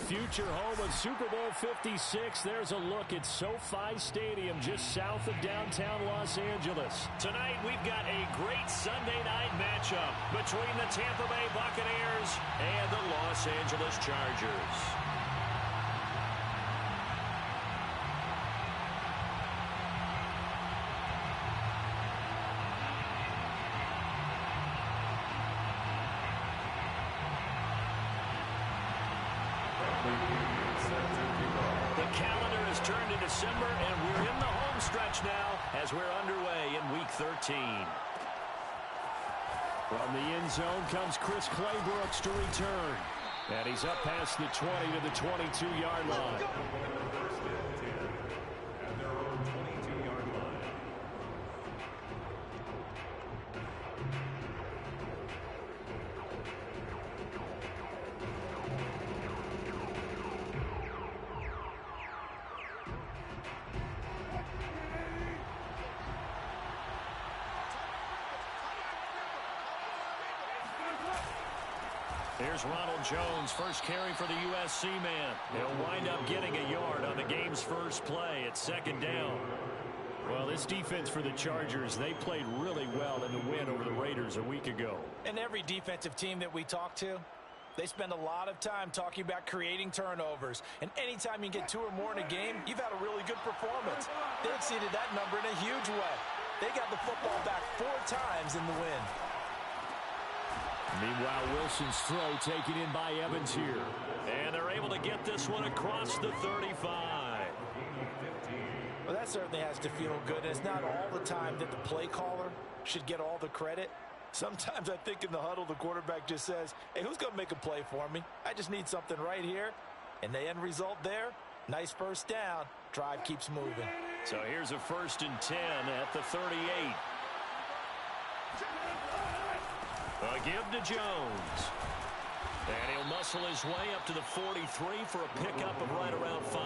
future home of Super Bowl 56. There's a look at SoFi Stadium just south of downtown Los Angeles. Tonight we've got a great Sunday night matchup between the Tampa Bay Buccaneers and the Los Angeles Chargers. Turned to December, and we're in the home stretch now as we're underway in Week 13. From the end zone comes Chris Claybrooks to return. And he's up past the 20 to the 22-yard line. First and 10 at their own 22-yard line. Here's Ronald Jones, first carry for the USC man. He'll wind up getting a yard on the game's first play at second down. Well, this defense for the Chargers, they played really well in the win over the Raiders a week ago. And every defensive team that we talk to, they spend a lot of time talking about creating turnovers. And anytime you get 2 or more in a game, you've had a really good performance. They exceeded that number in a huge way. They got the football back 4 times in the win. Meanwhile, Wilson's throw taken in by Evans here. And they're able to get this one across the 35. Well, that certainly has to feel good. And it's not all the time that the play caller should get all the credit. Sometimes I think in the huddle, the quarterback just says, hey, who's going to make a play for me? I just need something right here. And the end result there, nice first down. Drive keeps moving. So here's a 1st and 10 at the 38. A give to Jones. And he'll muscle his way up to the 43 for a pickup of right around 5.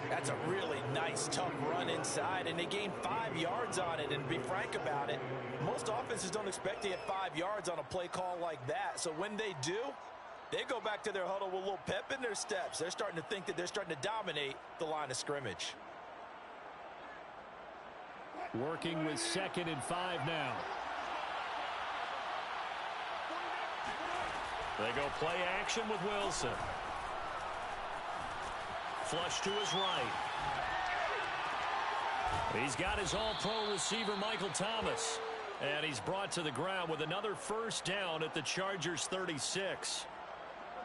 That's a really nice, tough run inside, and they gained 5 yards on it. And to be frank about it, most offenses don't expect to get 5 yards on a play call like that. So when they do, they go back to their huddle with a little pep in their steps. They're starting to think that they're starting to dominate the line of scrimmage. Working with 2nd and 5 now. They go play action with Wilson. Flush to his right. He's got his all-pro receiver, Michael Thomas. And he's brought to the ground with another first down at the Chargers' 36.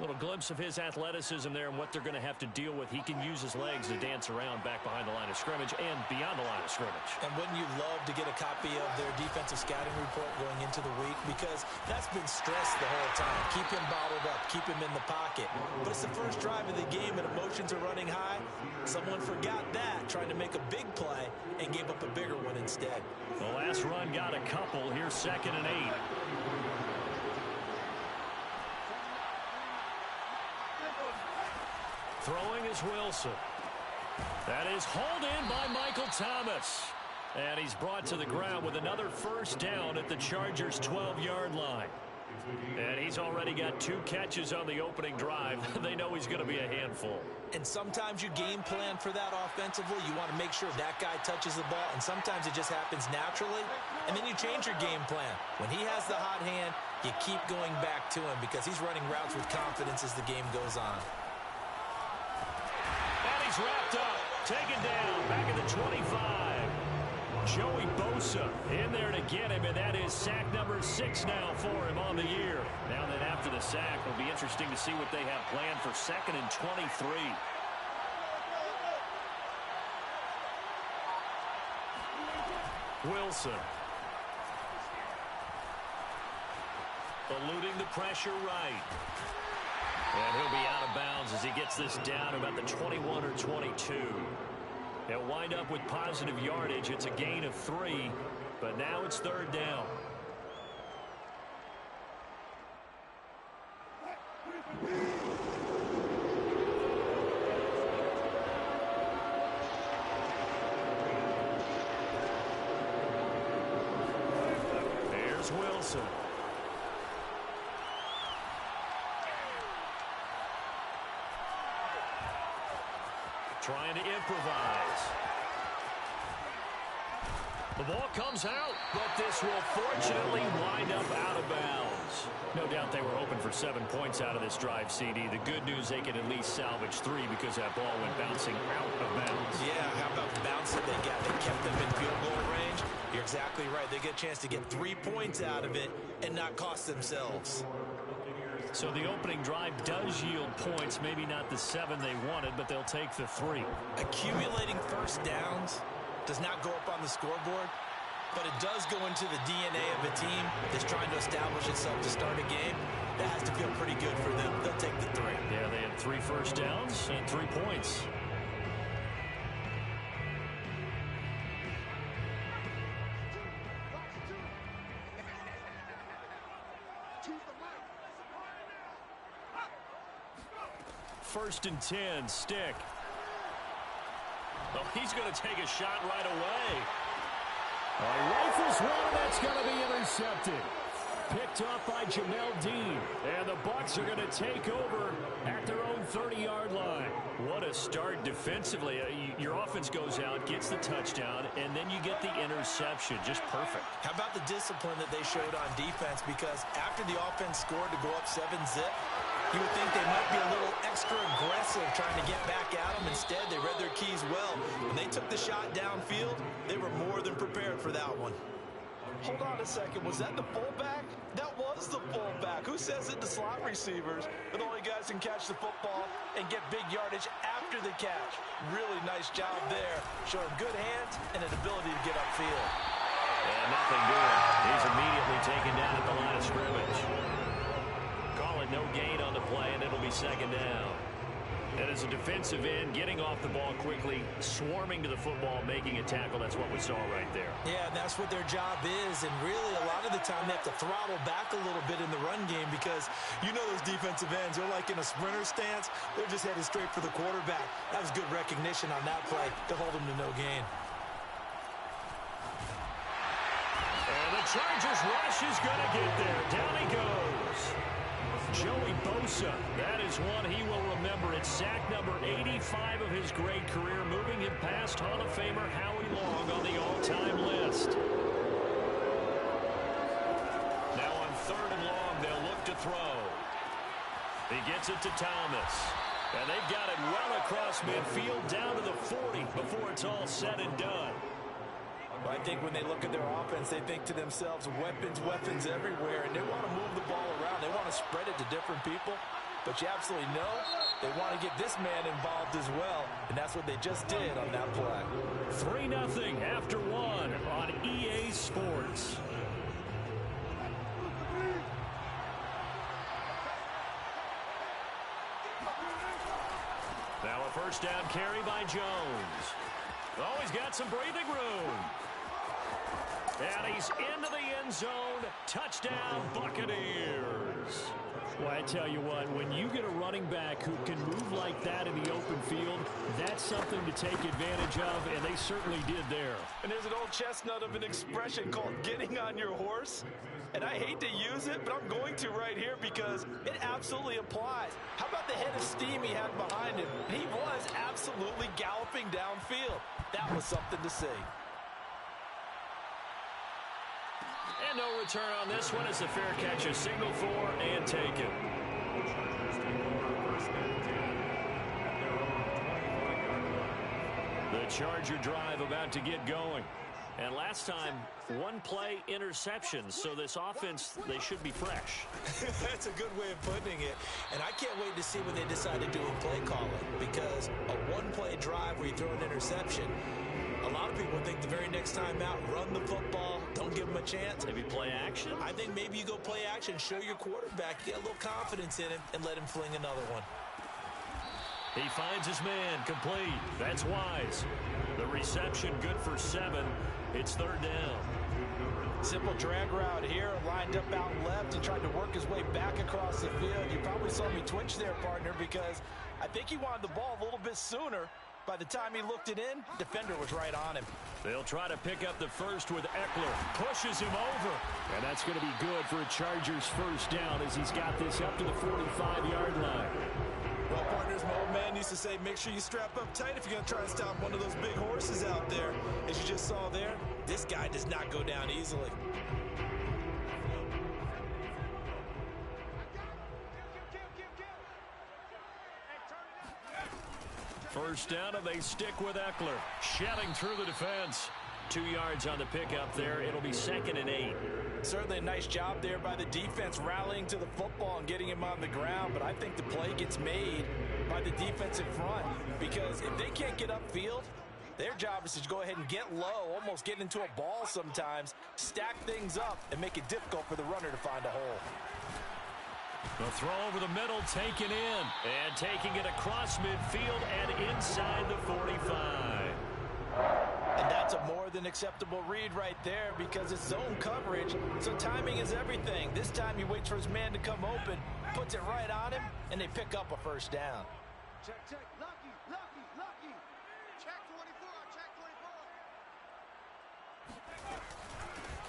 Little glimpse of his athleticism there and what they're going to have to deal with. He can use his legs to dance around back behind the line of scrimmage and beyond the line of scrimmage. And wouldn't you love to get a copy of their defensive scouting report going into the week? Because that's been stressed the whole time. Keep him bottled up. Keep him in the pocket. But it's the first drive of the game and emotions are running high. Someone forgot that, trying to make a big play, and gave up a bigger one instead. The last run got a couple. Here's 2nd and 8. Throwing is Wilson. That is hauled in by Michael Thomas. And he's brought to the ground with another first down at the Chargers' 12-yard line. And he's already got 2 catches on the opening drive. They know he's going to be a handful. And sometimes you game plan for that offensively. You want to make sure that guy touches the ball. And sometimes it just happens naturally. And then you change your game plan. When he has the hot hand, you keep going back to him because he's running routes with confidence as the game goes on. Wrapped up, taken down, back at the 25. Joey Bosa in there to get him, and that is sack number 6 now for him on the year. Now that after the sack, it'll be interesting to see what they have planned for 2nd and 23. Wilson. Eluding the pressure right. And he'll be out of bounds as he gets this down about the 21 or 22. He'll wind up with positive yardage. It's a gain of 3, but now it's 3rd down. There's Wilson. trying to improvise. The ball comes out, but this will fortunately wind up out of bounds. No doubt they were hoping for 7 points out of this drive, CD. The good news, they can at least salvage 3 because that ball went bouncing out of bounds. Yeah, how about the bounce that they got? They kept them in field goal range. You're exactly right. They get a chance to get 3 points out of it and not cost themselves. So the opening drive does yield points, maybe not the 7 they wanted, but they'll take the 3. Accumulating first downs does not go up on the scoreboard, but it does go into the DNA of a team that's trying to establish itself to start a game. That has to feel pretty good for them. They'll take the 3. Yeah, they had 3 first downs and 3 points. First and 10, Stick. Oh, he's going to take a shot right away. Rifles one, that's going to be intercepted. Picked off by Jamel Dean. And the Bucs are going to take over at their own 30-yard line. What a start defensively. Your offense goes out, gets the touchdown, and then you get the interception. Just perfect. How about the discipline that they showed on defense? Because after the offense scored to go up 7-zip, you would think they might be a little extra aggressive trying to get back at them. Instead, they read their keys well. When they took the shot downfield, they were more than prepared for that one. Hold on a second. Was that the fullback? That was the fullback. Who says it to slot receivers? But the only guys can catch the football and get big yardage after the catch. Really nice job there. Showing good hands and an ability to get upfield. And nothing doing. He's immediately taken down at the line of scrimmage. Call it no gain on the play, and it'll be second down. And as a defensive end, getting off the ball quickly, swarming to the football, making a tackle, that's what we saw right there. Yeah, and that's what their job is. And really, a lot of the time, they have to throttle back a little bit in the run game because you know those defensive ends, they're like in a sprinter stance. They're just headed straight for the quarterback. That was good recognition on that play to hold them to no gain. And the Chargers rush is going to get there. Down he goes. Joey Bosa, that is one he will remember. It's sack number 85 of his great career, moving him past Hall of Famer Howie Long on the all-time list. Now on 3rd and long, they'll look to throw. He gets it to Thomas. And they've got it well across midfield down to the 40 before it's all said and done. I think when they look at their offense, they think to themselves, weapons, weapons everywhere, and they want to move the ball around. They want to spread it to different people, but you absolutely know they want to get this man involved as well, and that's what they just did on that play. 3-0 after 1 on EA Sports. Now a first down carry by Jones. Oh, he's got some breathing room. And he's into the end zone. Touchdown, Buccaneers. Well, I tell you what, when you get a running back who can move like that in the open field, that's something to take advantage of, and they certainly did there. And there's an old chestnut of an expression called getting on your horse. And I hate to use it, but I'm going to right here because it absolutely applies. How about the head of steam he had behind him? He was absolutely galloping downfield. That was something to see. And no return on this one as the fair catch is signaled for and taken. The Charger drive about to get going. And last time, 1-play interception. So this offense, they should be fresh. That's a good way of putting it. And I can't wait to see what they decide to do in play calling. Because a 1-play drive where you throw an interception, a lot of people think the very next time out, run the football, don't give him a chance. Maybe play action? I think maybe you go play action, show your quarterback, get a little confidence in him, and let him fling another one. He finds his man, complete. That's wise. The reception good for 7. It's 3rd down. Simple drag route here, lined up out left. He tried to work his way back across the field. You probably saw me twitch there, partner, because I think he wanted the ball a little bit sooner. By the time he looked it in, defender was right on him. They'll try to pick up the first with Eckler. Pushes him over. And that's going to be good for a Chargers first down as he's got this up to the 45-yard line. Well, partners, my old man used to say, make sure you strap up tight if you're going to try and stop one of those big horses out there. As you just saw there, this guy does not go down easily. First down, and they stick with Eckler. Shedding through the defense. 2 yards on the pickup there. It'll be 2nd and 8. Certainly a nice job there by the defense rallying to the football and getting him on the ground, but I think the play gets made by the defense in front, because if they can't get upfield, their job is to go ahead and get low, almost get into a ball sometimes, stack things up, and make it difficult for the runner to find a hole. The throw over the middle, taken in, and taking it across midfield and inside the 45. And that's a more than acceptable read right there, because it's zone coverage, so timing is everything. This time he waits for his man to come open, puts it right on him, and they pick up a first down. Check, check, lucky, lucky, lucky. Check 24, check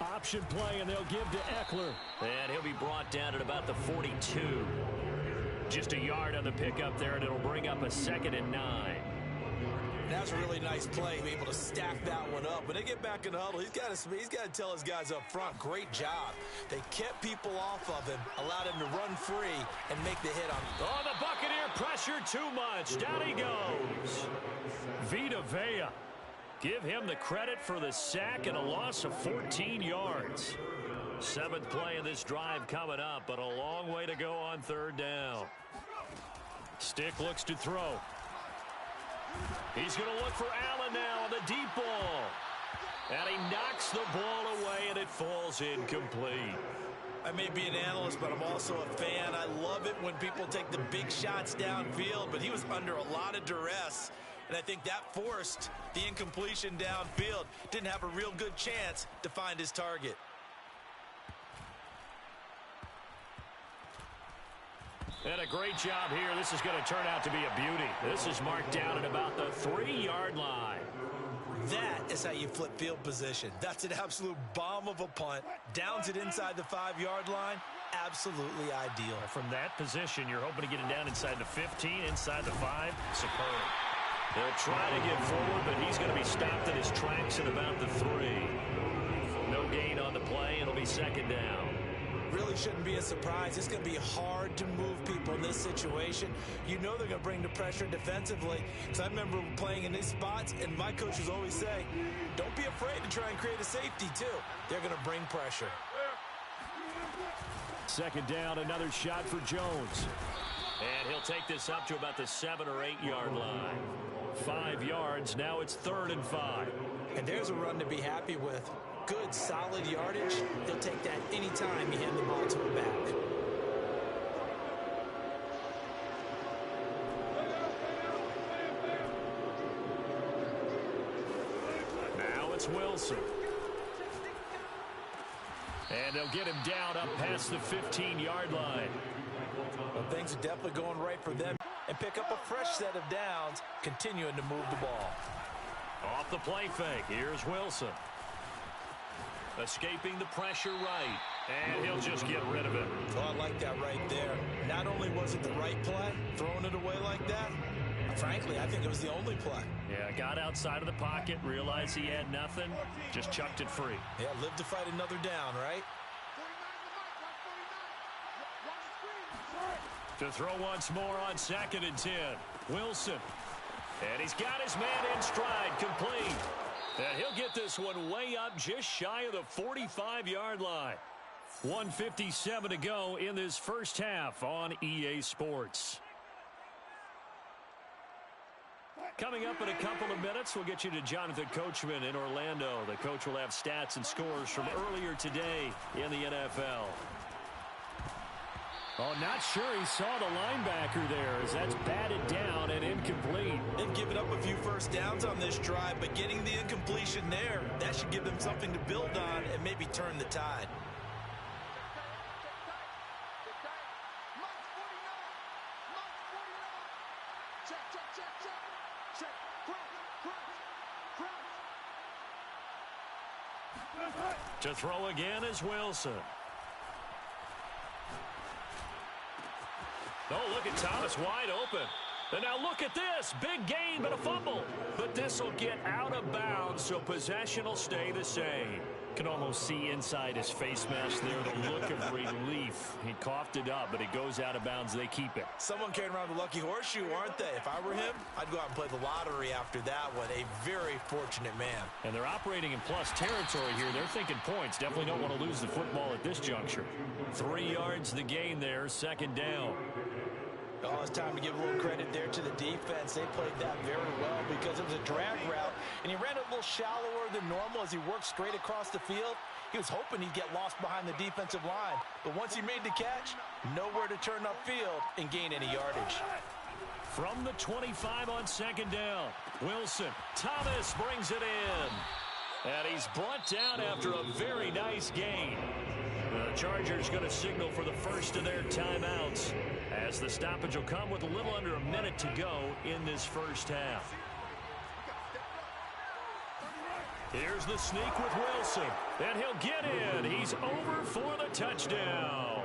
24. Option play, and they'll give to Eckler. And he'll be brought down at about the 42. Just a yard on the pickup there, and it'll bring up a 2nd and 9. That's a really nice play, be able to stack that one up. When they get back in the huddle, he's got to tell his guys up front, great job. They kept people off of him, allowed him to run free and make the hit on him. Oh, the Buccaneer pressure too much. Down he goes. Vita Vea. Give him the credit for the sack and a loss of 14 yards. 7th play of this drive coming up, but a long way to go on 3rd down. Stick looks to throw. He's going to look for Allen now on the deep ball. And he knocks the ball away, and it falls incomplete. I may be an analyst, but I'm also a fan. I love it when people take the big shots downfield, but he was under a lot of duress. And I think that forced the incompletion downfield. Didn't have a real good chance to find his target. And a great job here. This is going to turn out to be a beauty. This is marked down at about the 3-yard line. That is how you flip field position. That's an absolute bomb of a punt. Downs it inside the 5-yard line. Absolutely ideal. From that position, you're hoping to get it down inside the 15, inside the 5. Superb. They'll try to get forward, but he's going to be stopped in his tracks at about the 3. No gain on the play. It'll be 2nd down. Really shouldn't be a surprise. It's going to be hard to move people in this situation. You know they're going to bring the pressure defensively. Because I remember playing in these spots, and my coaches always say, don't be afraid to try and create a safety, too. They're going to bring pressure. 2nd down, another shot for Jones. And he'll take this up to about the 7 or 8 yard line. 5 yards, now it's 3rd and 5. And there's a run to be happy with. Good, solid yardage. They'll take that anytime you hand the ball to him back. Now it's Wilson. And they'll get him down up past the 15-yard line. Well, things are definitely going right for them. And pick up a fresh set of downs, continuing to move the ball. Off the play fake, here's Wilson. Escaping the pressure right. And he'll just get rid of it. Oh, I like that right there. Not only was it the right play, throwing it away like that, frankly, I think it was the only play. Yeah, got outside of the pocket, realized he had nothing, just chucked it free. Yeah, live to fight another down, right? To throw once more on 2nd and 10. Wilson. And he's got his man in stride, complete. And he'll get this one way up just shy of the 45-yard line. 1:57 to go in this first half on EA Sports. Coming up in a couple of minutes, we'll get you to Jonathan Coachman in Orlando. The coach will have stats and scores from earlier today in the NFL. Oh, not sure he saw the linebacker there as that's batted down and incomplete. They've given up a few first downs on this drive, but getting the incompletion there, that should give them something to build on and maybe turn the tide. To throw again is Wilson. Oh, look at Thomas wide open. And now look at this. Big gain, but a fumble. But this will get out of bounds, so possession will stay the same. Can almost see inside his face mask there the look of relief. He coughed it up, but it goes out of bounds. They keep it. Someone carrying around the lucky horseshoe, aren't they? If I were him, I'd go out and play the lottery after that one. A very fortunate man. And they're operating in plus territory here. They're thinking points. Definitely don't want to lose the football at this juncture. 3 yards the gain there, second down. Oh, it's time to give a little credit there to the defense. They played that very well because it was a drag route, and he ran a little shallower than normal as he worked straight across the field. He was hoping he'd get lost behind the defensive line, but once he made the catch, nowhere to turn upfield and gain any yardage. From the 25 on second down, Wilson. Thomas brings it in. And he's brought down after a very nice gain. The Chargers going to signal for the first of their timeouts, as the stoppage will come with a little under a minute to go in this first half. Here's the sneak with Wilson, and he'll get in. He's over for the touchdown.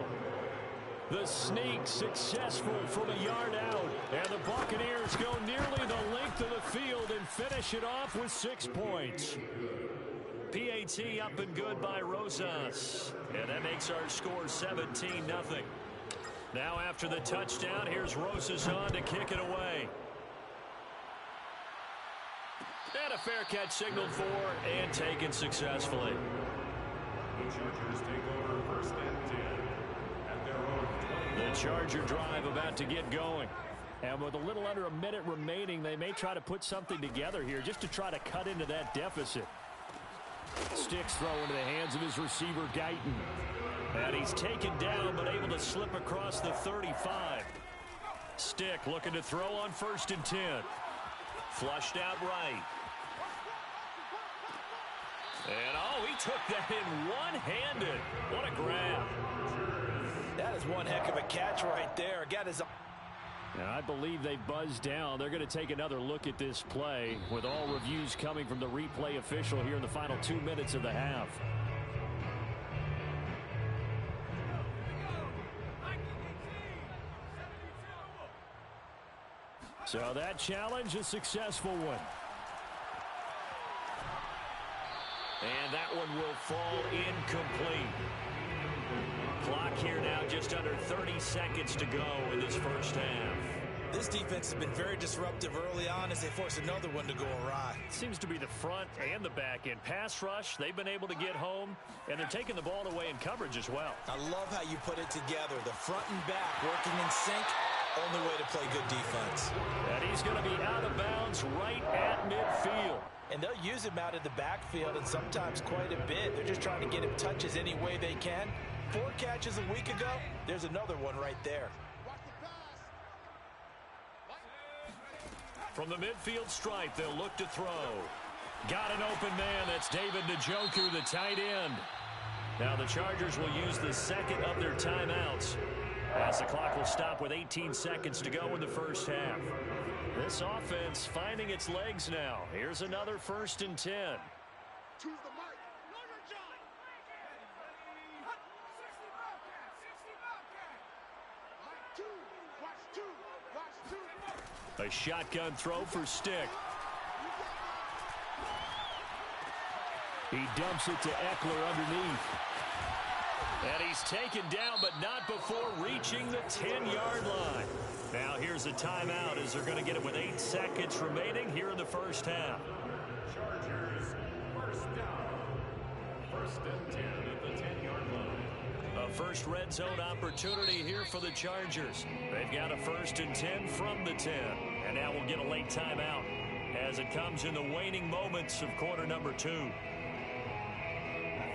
The sneak successful from a yard out, and the Buccaneers go nearly the length of the field and finish it off with 6 points. PAT up and good by Rosas, and that makes our score 17-0. Now after the touchdown, here's Rosas on to kick it away. And a fair catch signaled for and taken successfully. The Chargers take over first and 10 at their own. The Charger drive about to get going. And with a little under a minute remaining, they may try to put something together here just to try to cut into that deficit. Sticks throw into the hands of his receiver, Gotw. And he's taken down but able to slip across the 35. Stick looking to throw on first and 10. Flushed out right. And, oh, he took that in one-handed. What a grab. That is one heck of a catch right there. Got his... Now, I believe they buzzed down. They're going to take another look at this play with all reviews coming from the replay official here in the final 2 minutes of the half. So that challenge, a successful one. And that one will fall incomplete. Clock here now just under 30 seconds to go in this first half. This defense has been very disruptive early on as they force another one to go awry. Seems to be the front and the back end. Pass rush, they've been able to get home, and they're taking the ball away in coverage as well. I love how you put it together. The front and back working in sync. Only way to play good defense. And he's going to be out of bounds right at midfield. And they'll use him out of the backfield and sometimes quite a bit. They're just trying to get him touches any way they can. 4 catches a week ago. There's another one right there. From the midfield stripe, they'll look to throw. Got an open man. That's David Njoku, the tight end. Now the Chargers will use the second of their timeouts, as the clock will stop with 18 seconds to go in the first half. This offense finding its legs now. Here's another first and 10. Choose the mic. A shotgun throw for Stick. He dumps it to Eckler underneath. And he's taken down, but not before reaching the 10-yard line. Now here's a timeout as they're going to get it with 8 seconds remaining here in the first half. Chargers, first down. First and 10 at the 10-yard line. A first red zone opportunity here for the Chargers. They've got a first and 10 from the 10. And now we'll get a late timeout as it comes in the waning moments of quarter number 2.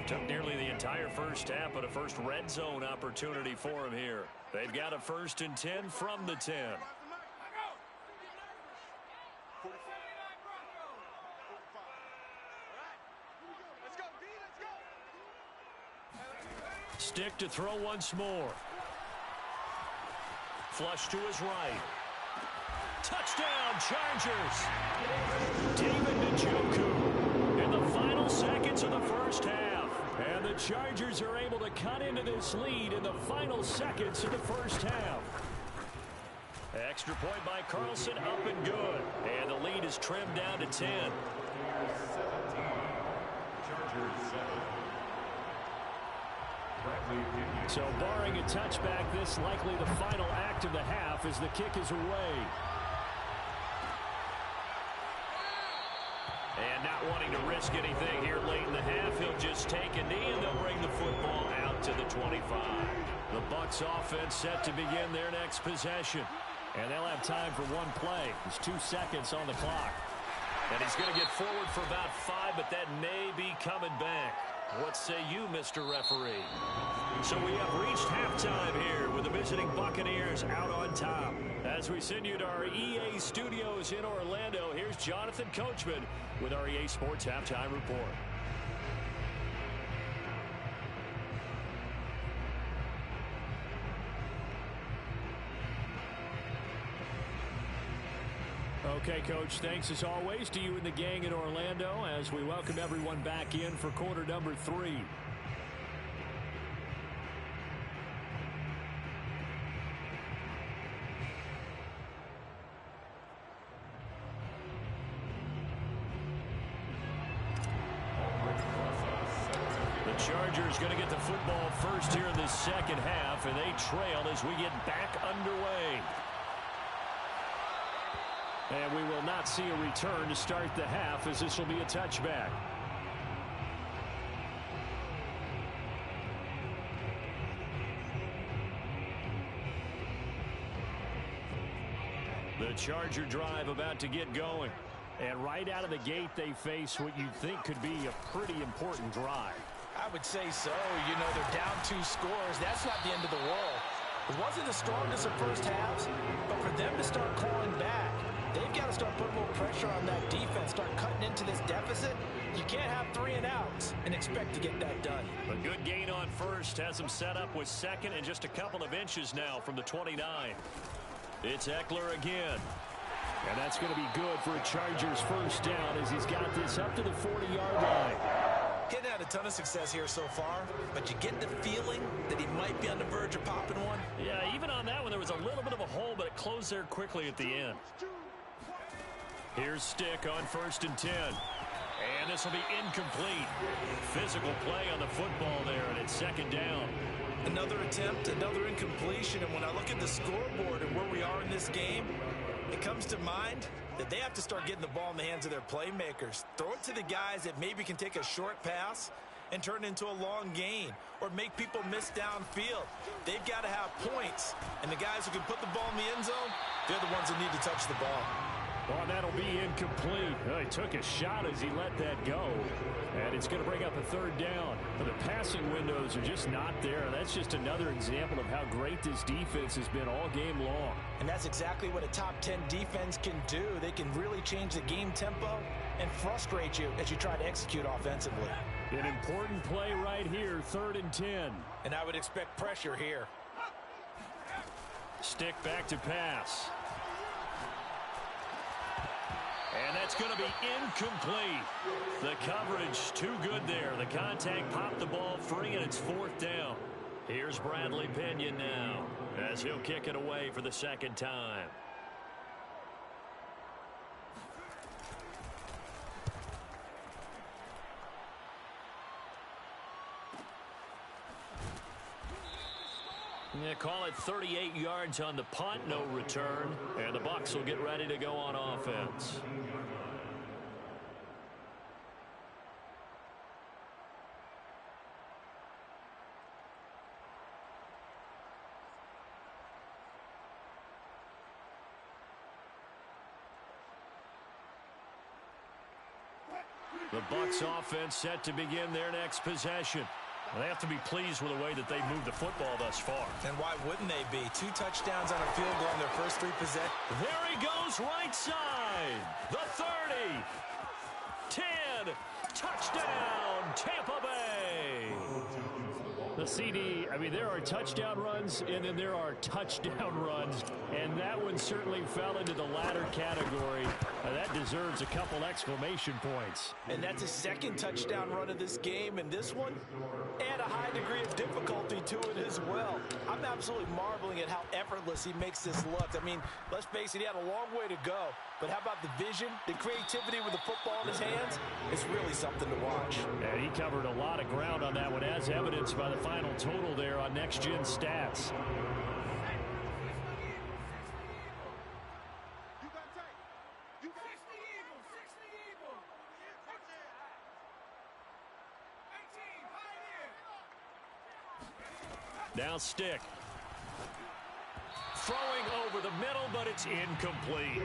Took nearly the entire first half, but a first red zone opportunity for him here. They've got a first and 10 from the 10. Stick to throw once more. Flush to his right. Touchdown, Chargers! David Njoku in the final seconds of the first half. And the Chargers are able to cut into this lead in the final seconds of the first half. Extra point by Carlson, up and good. And the lead is trimmed down to 10. 17, Chargers 7. So barring a touchback, this likely the final act of the half as the kick is away. And not wanting to risk anything here late in the half, he'll just take a knee and they'll bring the football out to the 25. The Bucs offense set to begin their next possession. And they'll have time for one play. There's 2 seconds on the clock. And he's going to get forward for about 5, but that may be coming back. What say you, Mr. Referee? So we have reached halftime here with the visiting Buccaneers out on top. As we send you to our EA studios in Orlando, here's Jonathan Coachman with our EA Sports Halftime Report. Okay, Coach, thanks as always to you and the gang in Orlando as we welcome everyone back in for quarter number 3. The Chargers going to get the football first here in the second half, and they trail as we get back underway. And we will not see a return to start the half as this will be a touchback. The Charger drive about to get going. And right out of the gate, they face what you'd think could be a pretty important drive. I would say so. You know, they're down 2 scores. That's not the end of the world. It wasn't the strongest of first halves, but for them to start clawing back, they've got to start putting more pressure on that defense, start cutting into this deficit. You can't have 3 and outs and expect to get that done. A good gain on first has them set up with second and just a couple of inches now from the 29. It's Eckler again. And that's going to be good for a Chargers first down as he's got this up to the 40-yard line. Getting had a ton of success here so far, but you get the feeling that he might be on the verge of popping one. Yeah, even on that one, there was a little bit of a hole, but it closed there quickly at the end. Here's Stick on 1st and 10. And this will be incomplete. Physical play on the football there, and it's second down. Another attempt, another incompletion, and when I look at the scoreboard and where we are in this game, it comes to mind that they have to start getting the ball in the hands of their playmakers. Throw it to the guys that maybe can take a short pass and turn it into a long gain or make people miss downfield. They've got to have points, and the guys who can put the ball in the end zone, they're the ones that need to touch the ball. Well, that'll be incomplete. Well, he took a shot as he let that go. And it's going to bring up a third down. But the passing windows are just not there. That's just another example of how great this defense has been all game long. And that's exactly what a top 10 defense can do. They can really change the game tempo and frustrate you as you try to execute offensively. An important play right here, 3rd and 10. And I would expect pressure here. Stick back to pass. And that's going to be incomplete. The coverage too good there. The contact popped the ball free, and it's 4th down. Here's Bradley Pinion now as he'll kick it away for the second time. Yeah, call it 38 yards on the punt, no return. And the Bucs will get ready to go on offense. The Bucs offense set to begin their next possession. They have to be pleased with the way that they've moved the football thus far. And why wouldn't they be? 2 touchdowns on a field goal in their first 3 possessions. There he goes, right side. The 30. 10. Touchdown, Tampa Bay. The CD, I mean, there are touchdown runs, and then there are touchdown runs, and that one certainly fell into the latter category. That deserves a couple exclamation points. And that's his second touchdown run of this game, and this one, add a high degree of difficulty to it as well. I'm absolutely marveling at how effortless he makes this look. I mean, let's face it, he had a long way to go, but how about the vision, the creativity with the football in his hands? It's really something to watch. And he covered a lot of ground on that one, as evidenced by the final total there on Next Gen Stats. Now Stick. Throwing over the middle, but it's incomplete.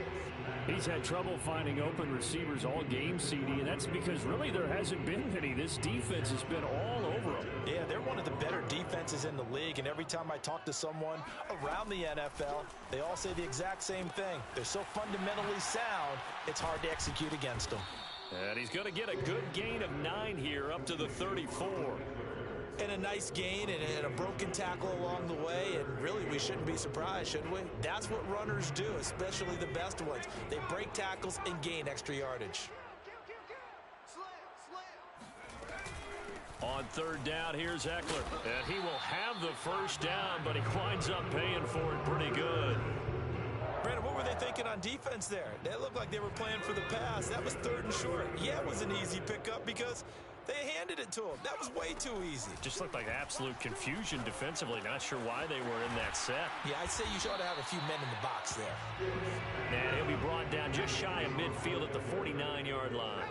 He's had trouble finding open receivers all game, CD, and that's because really there hasn't been any. This defense has been all over them. Yeah, they're one of the better defenses in the league, and every time I talk to someone around the NFL, they all say the exact same thing. They're so fundamentally sound, it's hard to execute against them. And he's going to get a good gain of 9 here, up to the 34. And a nice gain and a broken tackle along the way, and really we shouldn't be surprised, should we? That's what runners do, especially the best ones. They break tackles and gain extra yardage. On third down, here's Eckler. And he will have the first down, but he winds up paying for it pretty good. Brandon, what were they thinking on defense there? They looked like they were playing for the pass. That was 3rd and short. Yeah, it was an easy pickup because they handed it to him. That was way too easy. Just looked like absolute confusion defensively. Not sure why they were in that set. Yeah, I'd say you should have a few men in the box there. And he'll be brought down just shy of midfield at the 49-yard line.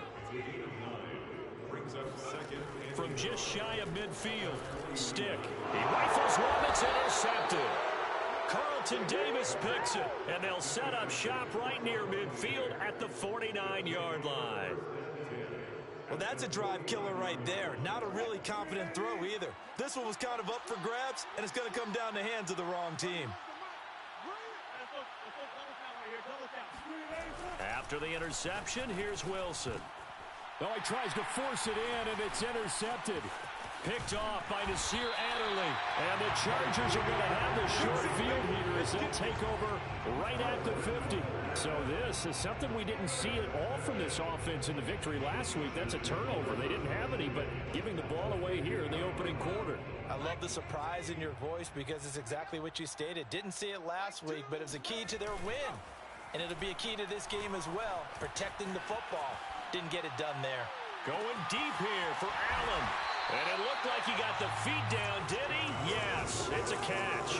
From just shy of midfield, Stick. He rifles one that's intercepted. Carlton Davis picks it, and they'll set up shop right near midfield at the 49-yard line. Well, that's a drive killer right there. Not a really confident throw either. This one was kind of up for grabs, and it's going to come down the hands of the wrong team. After the interception, here's Wilson. Well, he tries to force it in, and it's intercepted. Picked off by Nasir Adderley. And the Chargers are going to have the short field here as they'll take over right at the 50. So this is something we didn't see at all from this offense in the victory last week. That's a turnover. They didn't have any, but giving the ball away here in the opening quarter. I love the surprise in your voice because it's exactly what you stated. Didn't see it last week, but it was a key to their win. And it'll be a key to this game as well, protecting the football. Didn't get it done there. Going deep here for Allen. And it looked like he got the feet down, did he? Yes, it's a catch.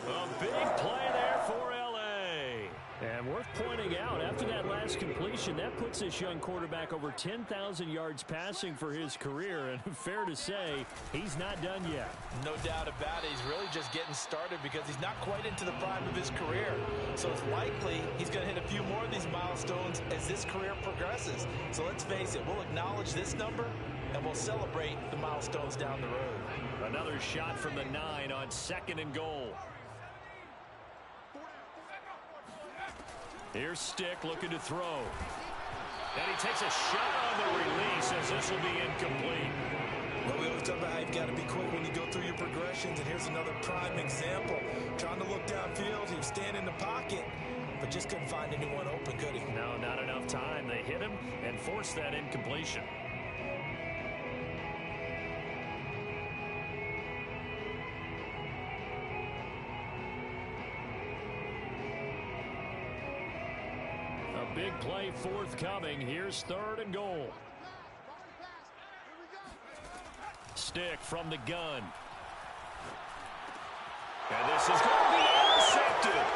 A big play there for L.A. And worth pointing out, after that last completion, that puts this young quarterback over 10,000 yards passing for his career. And fair to say, he's not done yet. No doubt about it. He's really just getting started because he's not quite into the prime of his career. So it's likely he's going to hit a few more of these milestones as this career progresses. So let's face it, we'll acknowledge this number, and we'll celebrate the milestones down the road. Another shot from the 9 on 2nd and goal. Here's Stick looking to throw. And he takes a shot on the release as this will be incomplete. Well, we always talk about how you've got to be quick when you go through your progressions, and here's another prime example. Trying to look downfield, he was standing in the pocket, but just couldn't find anyone open, could he? No, not enough time. They hit him and forced that incompletion. Big play forthcoming. Here's 3rd and goal. Stick from the gun. And this is going to be intercepted.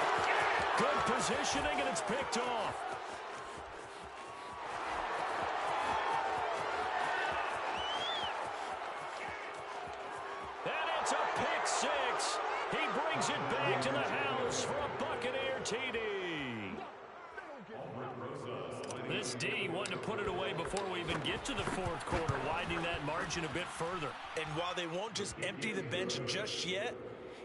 Good positioning, and it's picked off. And it's a pick 6. He brings it back to the house for a Buccaneer TD. This D wanted to put it away before we even get to the 4th quarter, widening that margin a bit further. And while they won't just empty the bench just yet,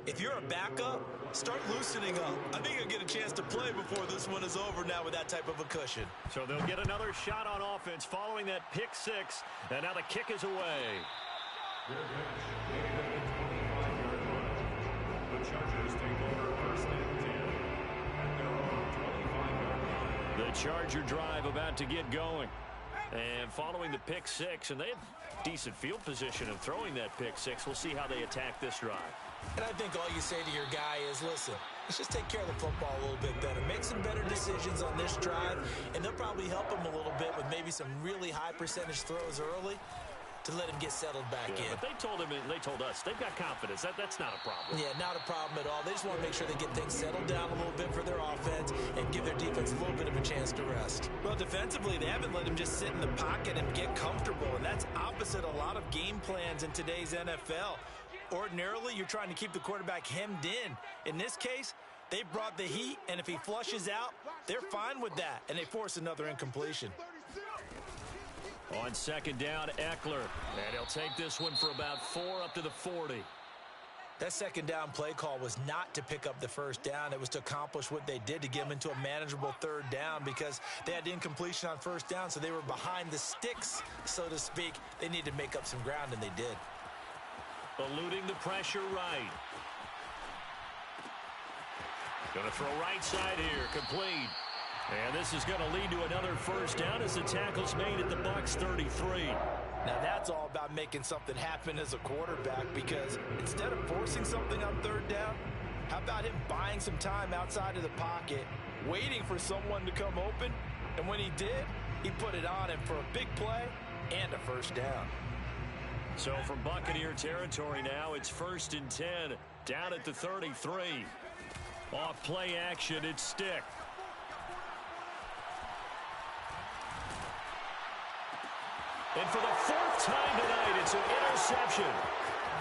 if you're a backup, start loosening up. I think you'll get a chance to play before this one is over now with that type of a cushion. So they'll get another shot on offense following that pick 6, and now the kick is away. Chargers take over 1st and 10 at their own 25-yard line. The Charger drive about to get going. And following the pick six, and they have decent field position of throwing that pick six. We'll see how they attack this drive. And I think all you say to your guy is, listen, let's just take care of the football a little bit better. Make some better decisions on this drive, and they'll probably help him a little bit with maybe some really high percentage throws early to let him get settled back in. But they told him, and they told us, they've got confidence. That's not a problem. Yeah, not a problem at all. They just want to make sure they get things settled down a little bit for their offense and give their defense a little bit of a chance to rest. Well, defensively, they haven't let him just sit in the pocket and get comfortable, and that's opposite a lot of game plans in today's NFL. Ordinarily, you're trying to keep the quarterback hemmed in. In this case, they brought the heat, and if he flushes out, they're fine with that, and they force another incompletion. On 2nd down, Eckler. And he'll take this one for about 4 up to the 40. That 2nd down play call was not to pick up the 1st down. It was to accomplish what they did, to get them into a manageable 3rd down, because they had incompletion on 1st down, so they were behind the sticks, so to speak. They needed to make up some ground, and they did. Eluding the pressure right. Going to throw right side here. Complete. And this is going to lead to another 1st down as the tackle's made at the Bucs 33. Now that's all about making something happen as a quarterback, because instead of forcing something on 3rd down, how about him buying some time outside of the pocket, waiting for someone to come open, and when he did, he put it on him for a big play and a 1st down. So from Buccaneer territory now, it's 1st and 10, down at the 33. Off play action, it's Stick. And for the 4th time tonight, it's an interception.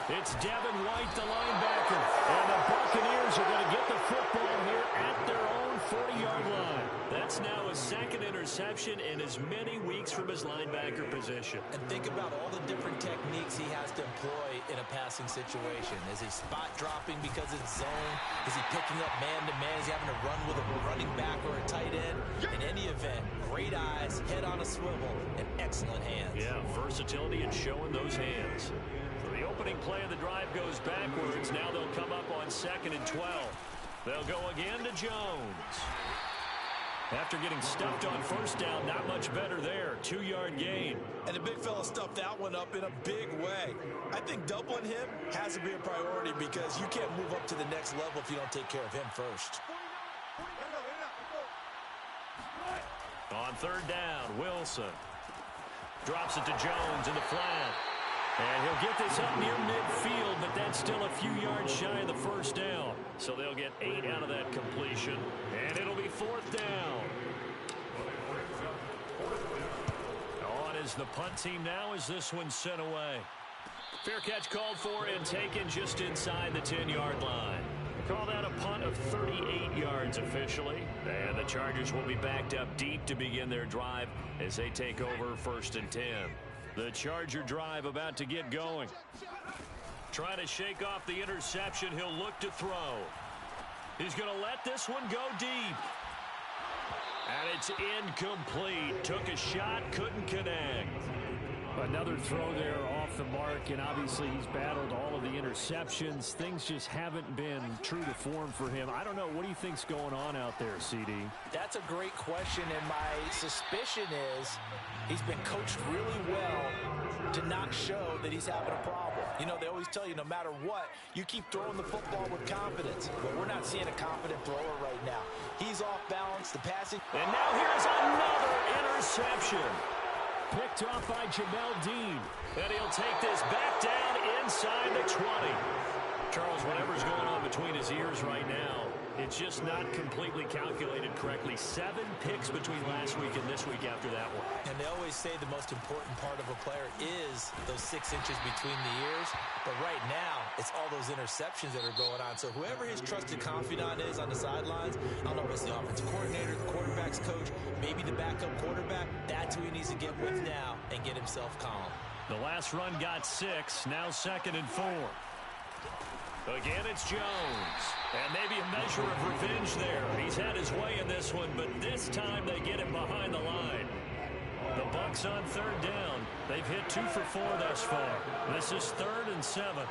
It's Devin White, the linebacker. And the Buccaneers are going to get the football here at their own 40-yard line. That's now his 2nd interception in as many weeks from his linebacker position. And think about all the different techniques he has to employ in a passing situation. Is he spot dropping because it's zone? Is he picking up man-to-man? Is he having to run with a running back or a tight end? In any event, great eyes, head on a swivel, and excellent hands. Yeah, versatility and showing those hands. So the opening play of the drive goes backwards. Now they'll come up on 2nd and 12. They'll go again to Jones. After getting stuffed on 1st down, not much better there. 2-yard gain. And the big fella stuffed that one up in a big way. I think doubling him has to be a priority, because you can't move up to the next level if you don't take care of him first. On 3rd down, Wilson drops it to Jones in the flat. And he'll get this up near midfield, but that's still a few yards shy of the 1st down. So they'll get 8 out of that completion. And it'll be 4th down. On is the punt team now as this one's sent away. Fair catch called for and taken just inside the 10-yard line. Call that a punt of 38 yards officially. And the Chargers will be backed up deep to begin their drive as they take over 1st and 10. The Charger drive about to get going. Trying to shake off the interception. He'll look to throw. He's going to let this one go deep. And it's incomplete. Took a shot, couldn't connect. Another throw there off the mark, and obviously he's battled all of the interceptions. Things just haven't been true to form for him. I don't know. What do you think's going on out there, CD? That's a great question, and my suspicion is he's been coached really well to not show that he's having a problem. You know, they always tell you no matter what, you keep throwing the football with confidence. But we're not seeing a confident thrower right now. He's off balance, the passing. And now here's another interception. Picked off by Jamel Dean. And he'll take this back down inside the 20. Charles, whatever's going on between his ears right now, it's just not completely calculated correctly. 7 picks between last week and this week after that one. And they always say the most important part of a player is those 6 inches between the ears. But right now, it's all those interceptions that are going on. So whoever his trusted confidant is on the sidelines, I don't know if it's the offensive coordinator, the quarterback's coach, maybe the backup quarterback, that's who he needs to get with now and get himself calm. The last run got 6, now 2nd and 4. Again, it's Jones. And maybe a measure of revenge there. He's had his way in this one, but this time they get him behind the line. The Bucs on 3rd down. They've hit 2 for 4 thus far. This is 3rd and 7.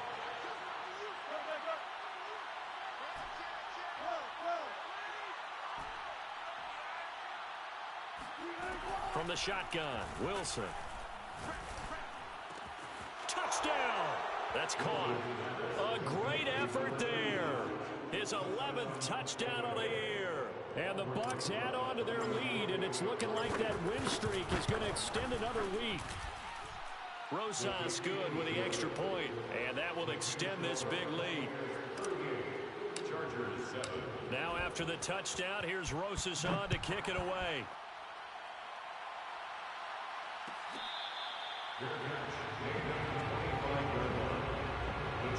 From the shotgun, Wilson. Touchdown! That's caught. A great effort there. His 11th touchdown of the year. And the Bucs add on to their lead, and it's looking like that win streak is going to extend another week. Rosas good with the extra point, and that will extend this big lead. Now after the touchdown, here's Rosas on to kick it away. The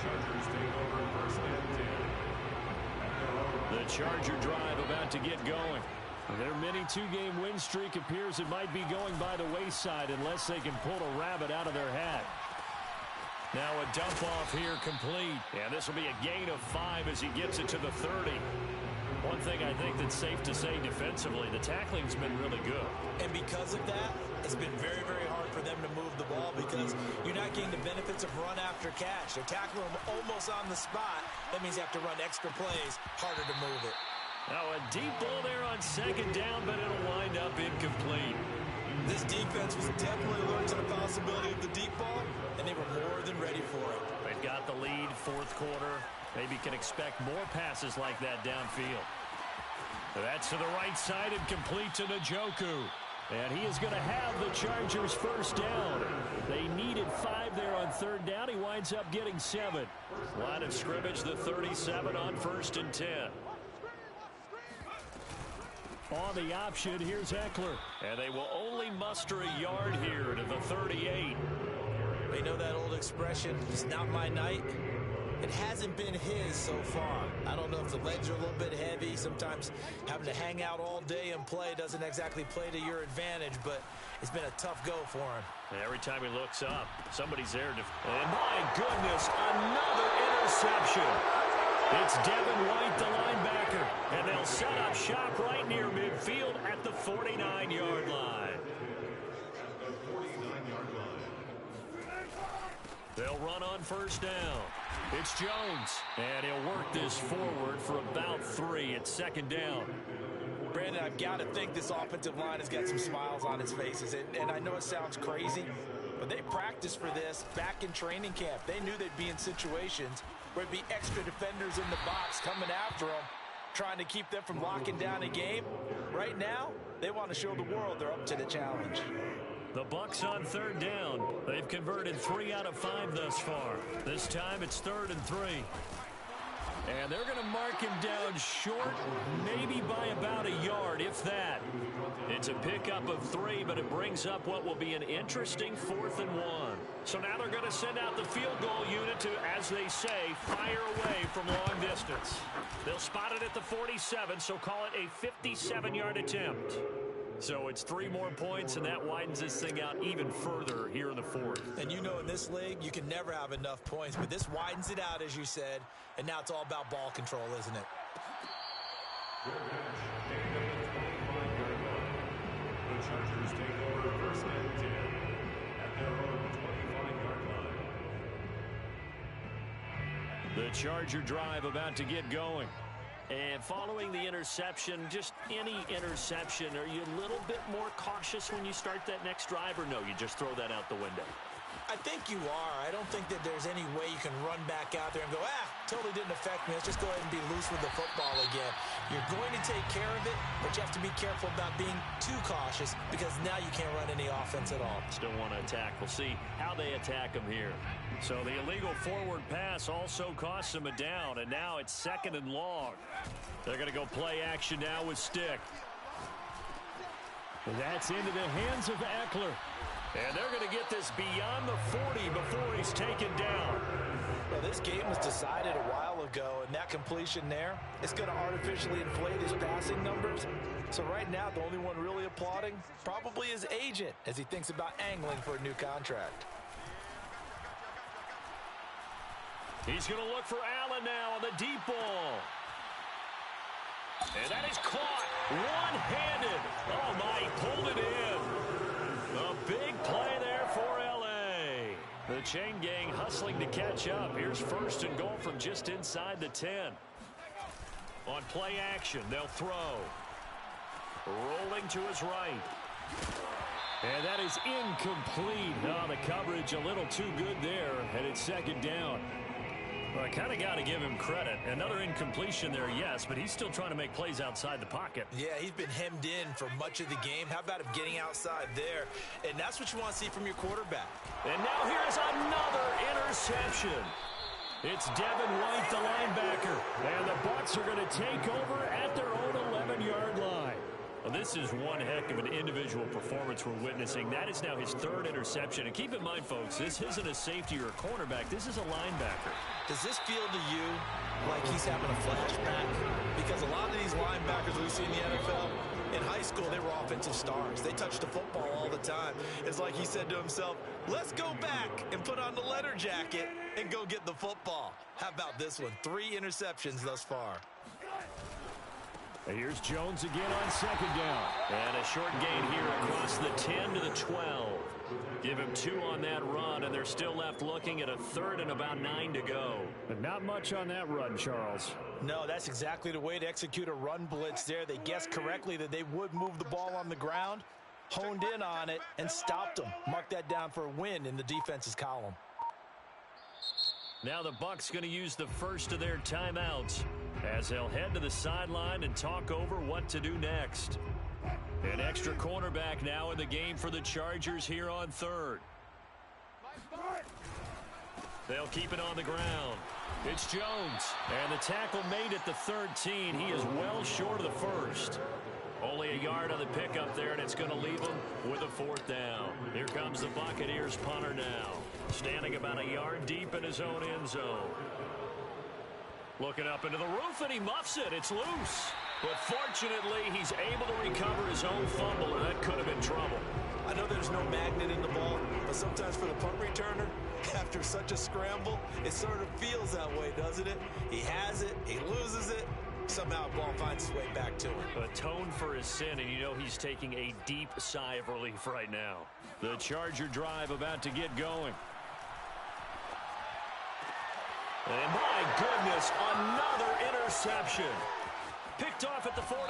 Chargers take over first and 10. The Charger drive about to get going. Their mini two-game win streak appears it might be going by the wayside unless they can pull a rabbit out of their hat. Now a dump off here complete. And this will be a gain of 5 as he gets it to the 30. One thing I think that's safe to say defensively, the tackling's been really good. And because of that, it's been very, very hard for them to move the ball because you're not getting the benefits of run after catch. They're tackling them almost on the spot. That means you have to run extra plays, harder to move it. Now a deep ball there on second down, but it'll wind up incomplete. This defense was definitely alert to the possibility of the deep ball, and they were more than ready for it. They've got the lead, fourth quarter. Maybe can expect more passes like that downfield. That's to the right side and complete to Njoku. And he is going to have the Chargers first down. They needed 5 there on third down. He winds up getting 7. Line of scrimmage, the 37 on first and 10. On the option, here's Eckler. And they will only muster a yard here to the 38. They know that old expression, it's not my night. It hasn't been his so far. I don't know if the legs are a little bit heavy. Sometimes having to hang out all day and play doesn't exactly play to your advantage, but it's been a tough go for him. And every time he looks up, somebody's there. And my goodness, another interception. It's Devin White, the linebacker, and they'll set up shop right near midfield at the 49-yard line. They'll run on first down. It's Jones, and he'll work this forward for about 3 at second down. Brandon, I've got to think this offensive line has got some smiles on its faces, and I know it sounds crazy, but they practiced for this back in training camp. They knew they'd be in situations where it'd be extra defenders in the box coming after them, trying to keep them from locking down a game. Right now, they want to show the world they're up to the challenge. The Bucs on third down. They've converted 3 out of 5 thus far. This time it's 3rd and 3. And they're going to mark him down short, maybe by about a yard, if that. It's a pickup of 3, but it brings up what will be an interesting 4th and 1. So now they're going to send out the field goal unit to, as they say, fire away from long distance. They'll spot it at the 47, so call it a 57-yard attempt. So it's 3 more points, and that widens this thing out even further here in the 4th. And you know in this league, you can never have enough points, but this widens it out, as you said, and now it's all about ball control, isn't it? The Chargers take over first and 10 at their own 25-yard line. The Charger drive about to get going. And following the interception, just any interception, are you a little bit more cautious when you start that next drive, or no, you just throw that out the window? I think you are. I don't think that there's any way you can run back out there and go, totally didn't affect me. Let's just go ahead and be loose with the football again. You're going to take care of it, but you have to be careful about being too cautious because now you can't run any offense at all. Still want to attack. We'll see how they attack him here. So the illegal forward pass also costs him a down, and now it's 2nd and long. They're going to go play action now with stick. That's into the hands of Eckler. And they're going to get this beyond the 40 before he's taken down. Well, this game was decided a while ago, and that completion there is going to artificially inflate his passing numbers. So right now, the only one really applauding probably his agent as he thinks about angling for a new contract. He's going to look for Allen now on the deep ball. And that is caught one-handed. Oh, my, he pulled it in. A big play there for L.A. The chain gang hustling to catch up. Here's 1st and goal from just inside the 10. On play action, they'll throw. Rolling to his right. And that is incomplete. Oh, the coverage a little too good there, and it's second down. Well, I kind of got to give him credit. Another incompletion there, yes, but he's still trying to make plays outside the pocket. Yeah, he's been hemmed in for much of the game. How about him getting outside there? And that's what you want to see from your quarterback. And now here's another interception. It's Devin White, the linebacker. And the Bucs are going to take over at their own 11-yard line. Well, this is one heck of an individual performance we're witnessing. That is now his third interception. And keep in mind, folks, this isn't a safety or a cornerback. This is a linebacker. Does this feel to you like he's having a flashback? Because a lot of these linebackers we see in the NFL, in high school, they were offensive stars. They touched the football all the time. It's like he said to himself, let's go back and put on the letter jacket and go get the football. How about this one? 3 interceptions thus far. And here's Jones again on second down. And a short gain here across the 10 to the 12. Give him 2 on that run, and they're still left looking at a third and about 9 to go. But not much on that run, Charles. No, that's exactly the way to execute a run blitz there. They guessed correctly that they would move the ball on the ground, honed in on it, and stopped them. Mark that down for a win in the defense's column. Now the Bucs going to use the first of their timeouts as they'll head to the sideline and talk over what to do next. An extra cornerback now in the game for the Chargers here on third. They'll keep it on the ground. It's Jones. And the tackle made at the 13. He is well short of the first. Only a yard on the pickup there, and it's going to leave him with a 4th down. Here comes the Buccaneers punter now. Standing about a yard deep in his own end zone. Looking up into the roof, and he muffs it. It's loose. But fortunately, he's able to recover his own fumble, or that could have been trouble. I know there's no magnet in the ball, but sometimes for the punt returner, after such a scramble, it sort of feels that way, doesn't it? He has it, he loses it, somehow the ball finds its way back to him. Atoned for his sin, and you know he's taking a deep sigh of relief right now. The Charger drive about to get going. And my goodness, another interception. Picked off at the 48.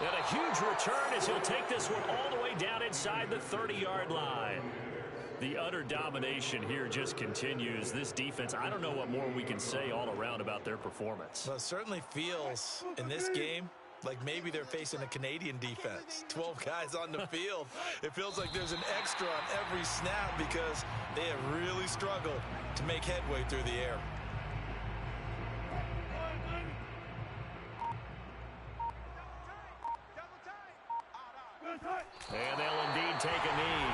And a huge return as he'll take this one all the way down inside the 30-yard line. The utter domination here just continues. This defense, I don't know what more we can say all around about their performance. Well, it certainly feels in this game like maybe they're facing a Canadian defense. 12 guys on the field. It feels like there's an extra on every snap because they have really struggled to make headway through the air. And they'll indeed take a knee.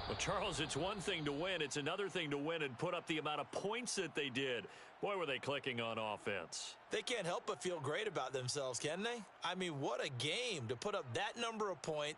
Well, Charles, it's one thing to win. It's another thing to win and put up the amount of points that they did. Boy, were they clicking on offense. They can't help but feel great about themselves, can they? I mean, what a game to put up that number of points.